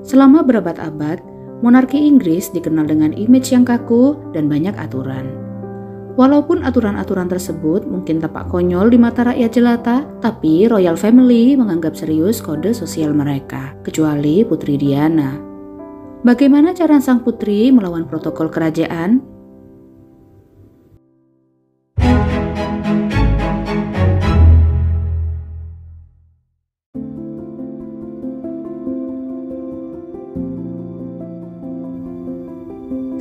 Selama berabad-abad, monarki Inggris dikenal dengan image yang kaku dan banyak aturan. Walaupun aturan-aturan tersebut mungkin tampak konyol di mata rakyat jelata, tapi Royal Family menganggap serius kode sosial mereka, kecuali Putri Diana. Bagaimana cara sang putri melawan protokol kerajaan?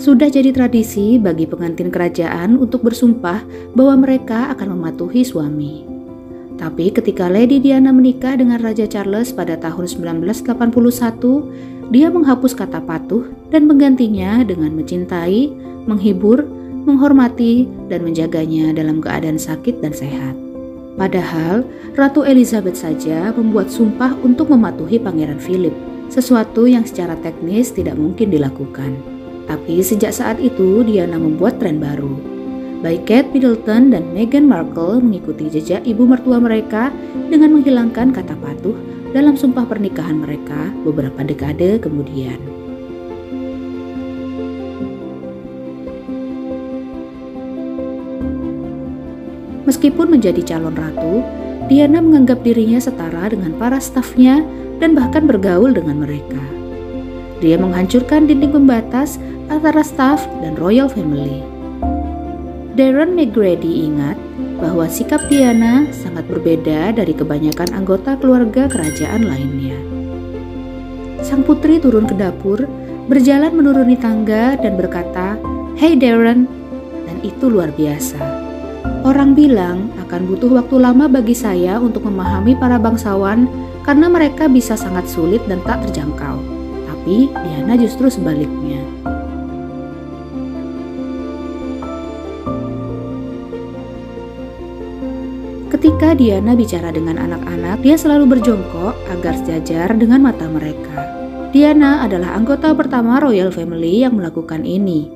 Sudah jadi tradisi bagi pengantin kerajaan untuk bersumpah bahwa mereka akan mematuhi suami. Tapi ketika Lady Diana menikah dengan Raja Charles pada tahun 1981, dia menghapus kata patuh dan menggantinya dengan mencintai, menghibur, menghormati, dan menjaganya dalam keadaan sakit dan sehat. Padahal, Ratu Elizabeth saja membuat sumpah untuk mematuhi Pangeran Philip, sesuatu yang secara teknis tidak mungkin dilakukan. Tapi sejak saat itu Diana membuat tren baru. Baik Kate Middleton dan Meghan Markle mengikuti jejak ibu mertua mereka dengan menghilangkan kata patuh dalam sumpah pernikahan mereka beberapa dekade kemudian. Meskipun menjadi calon ratu, Diana menganggap dirinya setara dengan para stafnya dan bahkan bergaul dengan mereka. Dia menghancurkan dinding pembatas antara staf dan Royal Family. Darren McGrady ingat bahwa sikap Diana sangat berbeda dari kebanyakan anggota keluarga kerajaan lainnya. Sang putri turun ke dapur, berjalan menuruni tangga dan berkata, "Hey Darren," dan itu luar biasa. Orang bilang akan butuh waktu lama bagi saya untuk memahami para bangsawan karena mereka bisa sangat sulit dan tak terjangkau. Tapi Diana justru sebaliknya. Ketika Diana bicara dengan anak-anak, dia selalu berjongkok agar sejajar dengan mata mereka. Diana adalah anggota pertama Royal Family yang melakukan ini.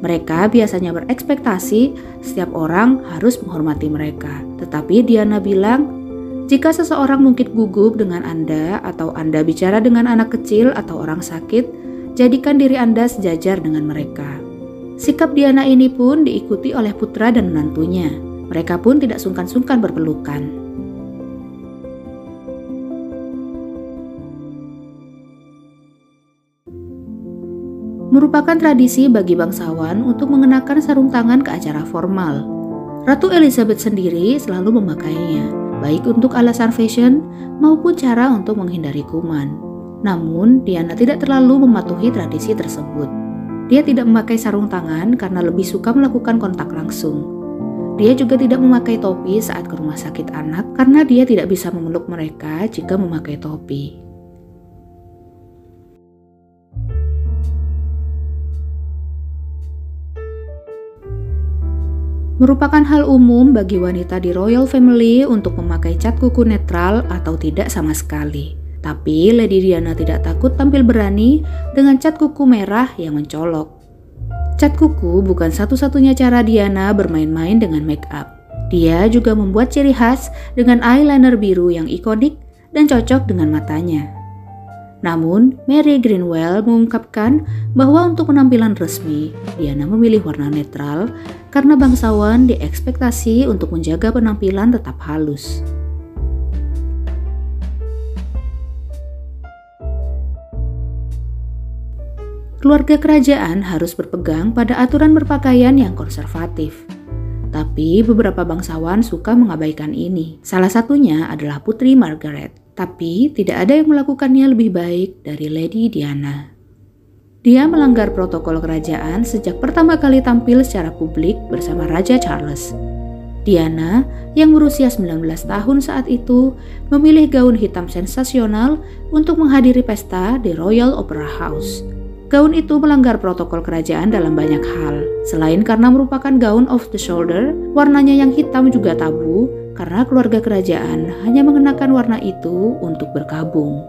Mereka biasanya berekspektasi setiap orang harus menghormati mereka. Tetapi Diana bilang, jika seseorang mungkin gugup dengan Anda atau Anda bicara dengan anak kecil atau orang sakit, jadikan diri Anda sejajar dengan mereka. Sikap Diana ini pun diikuti oleh putra dan menantunya. Mereka pun tidak sungkan-sungkan berpelukan. Merupakan tradisi bagi bangsawan untuk mengenakan sarung tangan ke acara formal. Ratu Elizabeth sendiri selalu memakainya, baik untuk alasan fashion maupun cara untuk menghindari kuman. Namun, Diana tidak terlalu mematuhi tradisi tersebut. Dia tidak memakai sarung tangan karena lebih suka melakukan kontak langsung. Dia juga tidak memakai topi saat ke rumah sakit anak karena dia tidak bisa memeluk mereka jika memakai topi. Merupakan hal umum bagi wanita di Royal Family untuk memakai cat kuku netral atau tidak sama sekali. Tapi Lady Diana tidak takut tampil berani dengan cat kuku merah yang mencolok. Cat kuku bukan satu-satunya cara Diana bermain-main dengan make up. Dia juga membuat ciri khas dengan eyeliner biru yang ikonik dan cocok dengan matanya. Namun, Mary Greenwell mengungkapkan bahwa untuk penampilan resmi, Diana memilih warna netral karena bangsawan diekspektasi untuk menjaga penampilan tetap halus. Keluarga kerajaan harus berpegang pada aturan berpakaian yang konservatif. Tapi beberapa bangsawan suka mengabaikan ini. Salah satunya adalah Putri Margaret. Tapi tidak ada yang melakukannya lebih baik dari Lady Diana. Dia melanggar protokol kerajaan sejak pertama kali tampil secara publik bersama Raja Charles. Diana, yang berusia 19 tahun saat itu, memilih gaun hitam sensasional untuk menghadiri pesta di Royal Opera House. Gaun itu melanggar protokol kerajaan dalam banyak hal. Selain karena merupakan gaun off the shoulder, warnanya yang hitam juga tabu karena keluarga kerajaan hanya mengenakan warna itu untuk berkabung.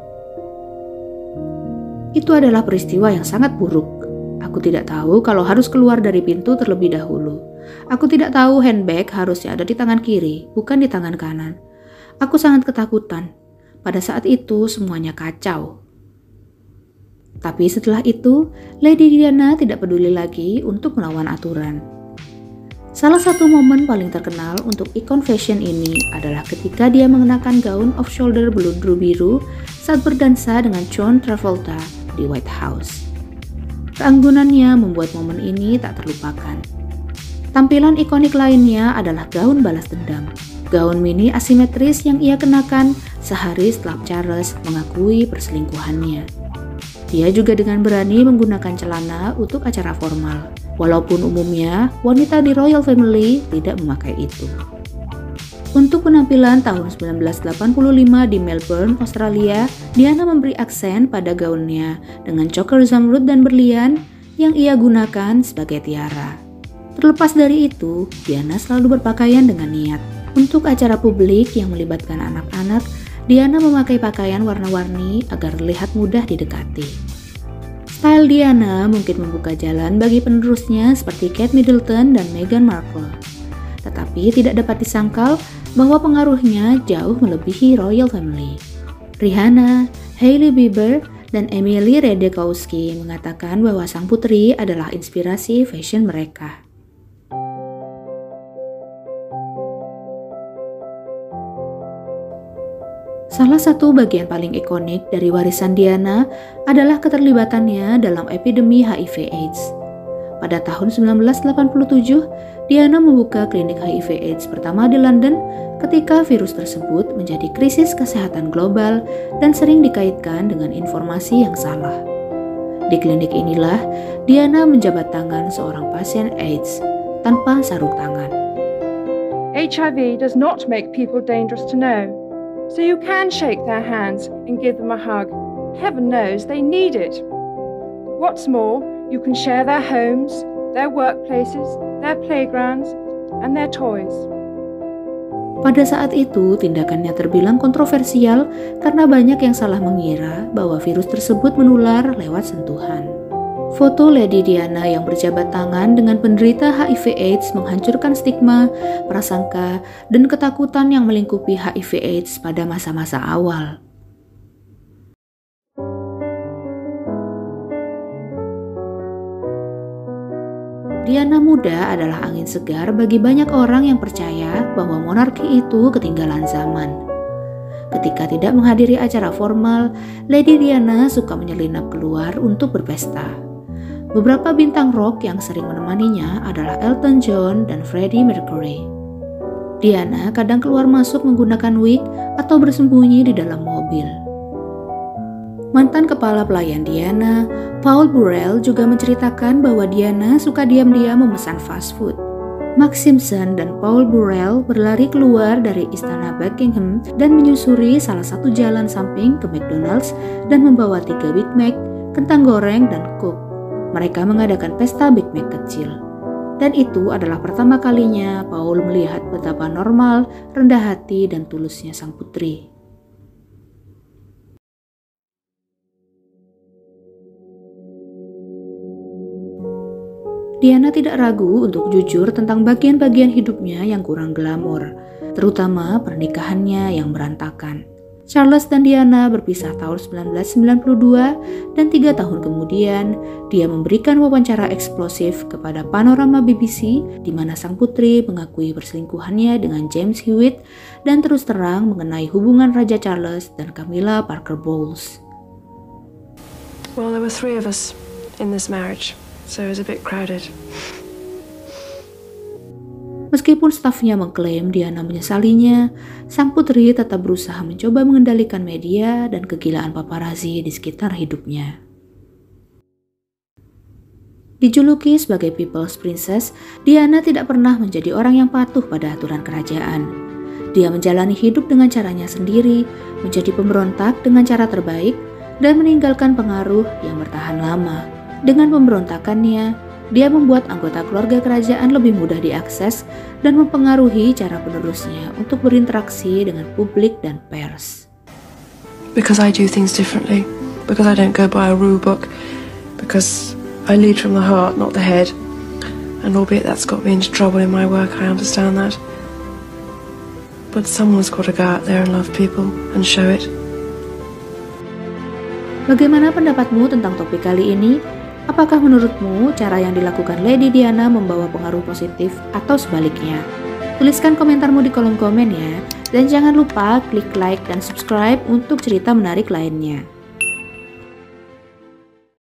Itu adalah peristiwa yang sangat buruk. Aku tidak tahu kalau harus keluar dari pintu terlebih dahulu. Aku tidak tahu handbag harusnya ada di tangan kiri, bukan di tangan kanan. Aku sangat ketakutan. Pada saat itu semuanya kacau. Tapi setelah itu, Lady Diana tidak peduli lagi untuk melawan aturan. Salah satu momen paling terkenal untuk ikon fashion ini adalah ketika dia mengenakan gaun off-shoulder bludru biru saat berdansa dengan John Travolta di White House. Keanggunannya membuat momen ini tak terlupakan. Tampilan ikonik lainnya adalah gaun balas dendam. Gaun mini asimetris yang ia kenakan sehari setelah Charles mengakui perselingkuhannya. Dia juga dengan berani menggunakan celana untuk acara formal, walaupun umumnya wanita di Royal Family tidak memakai itu. Untuk penampilan tahun 1985 di Melbourne, Australia, Diana memberi aksen pada gaunnya dengan choker zamrud dan berlian yang ia gunakan sebagai tiara. Terlepas dari itu, Diana selalu berpakaian dengan niat. Untuk acara publik yang melibatkan anak-anak, Diana memakai pakaian warna-warni agar terlihat mudah didekati. Style Diana mungkin membuka jalan bagi penerusnya seperti Kate Middleton dan Meghan Markle. Tetapi tidak dapat disangkal bahwa pengaruhnya jauh melebihi Royal Family. Rihanna, Hailey Bieber, dan Emily Ratajkowski mengatakan bahwa sang putri adalah inspirasi fashion mereka. Salah satu bagian paling ikonik dari warisan Diana adalah keterlibatannya dalam epidemi HIV/AIDS. Pada tahun 1987, Diana membuka klinik HIV/AIDS pertama di London ketika virus tersebut menjadi krisis kesehatan global dan sering dikaitkan dengan informasi yang salah. Di klinik inilah Diana menjabat tangan seorang pasien AIDS tanpa sarung tangan. HIV does not make people dangerous to know. So you can shake their hands and give them a hug. Heaven knows they need it. What's more, you can share their homes, their workplaces, their playgrounds, and their toys. Pada saat itu, tindakannya terbilang kontroversial karena banyak yang salah mengira bahwa virus tersebut menular lewat sentuhan. Foto Lady Diana yang berjabat tangan dengan penderita HIV/AIDS menghancurkan stigma, prasangka, dan ketakutan yang melingkupi HIV/AIDS pada masa-masa awal. Diana muda adalah angin segar bagi banyak orang yang percaya bahwa monarki itu ketinggalan zaman. Ketika tidak menghadiri acara formal, Lady Diana suka menyelinap keluar untuk berpesta. Beberapa bintang rock yang sering menemaninya adalah Elton John dan Freddie Mercury. Diana kadang keluar masuk menggunakan wig atau bersembunyi di dalam mobil. Mantan kepala pelayan Diana, Paul Burrell, juga menceritakan bahwa Diana suka diam-diam memesan fast food. Mark Simpson dan Paul Burrell berlari keluar dari istana Buckingham dan menyusuri salah satu jalan samping ke McDonald's dan membawa 3 Big Mac, kentang goreng, dan Coke. Mereka mengadakan pesta Big Mac kecil. Dan itu adalah pertama kalinya Paul melihat betapa normal, rendah hati, dan tulusnya sang putri. Diana tidak ragu untuk jujur tentang bagian-bagian hidupnya yang kurang glamor, terutama pernikahannya yang berantakan. Charles dan Diana berpisah tahun 1992 dan 3 tahun kemudian dia memberikan wawancara eksplosif kepada Panorama BBC di mana sang putri mengakui perselingkuhannya dengan James Hewitt dan terus terang mengenai hubungan Raja Charles dan Camilla Parker Bowles. Well, there were 3 of us in this marriage, so it was a bit crowded. Meskipun stafnya mengklaim Diana menyesalinya, sang putri tetap berusaha mencoba mengendalikan media dan kegilaan paparazzi di sekitar hidupnya. Dijuluki sebagai People's Princess, Diana tidak pernah menjadi orang yang patuh pada aturan kerajaan. Dia menjalani hidup dengan caranya sendiri, menjadi pemberontak dengan cara terbaik, dan meninggalkan pengaruh yang bertahan lama. Dengan pemberontakannya, dia membuat anggota keluarga kerajaan lebih mudah diakses dan mempengaruhi cara penerusnya untuk berinteraksi dengan publik dan pers. Because I do things differently, because I don't go by a rule book, because I lead from the heart, not the head. And albeit that's got me into trouble in my work, I understand that. But someone's got to go out there and love people and show it. Bagaimana pendapatmu tentang topik kali ini? Apakah menurutmu cara yang dilakukan Lady Diana membawa pengaruh positif atau sebaliknya? Tuliskan komentarmu di kolom komen ya. Dan jangan lupa klik like dan subscribe untuk cerita menarik lainnya.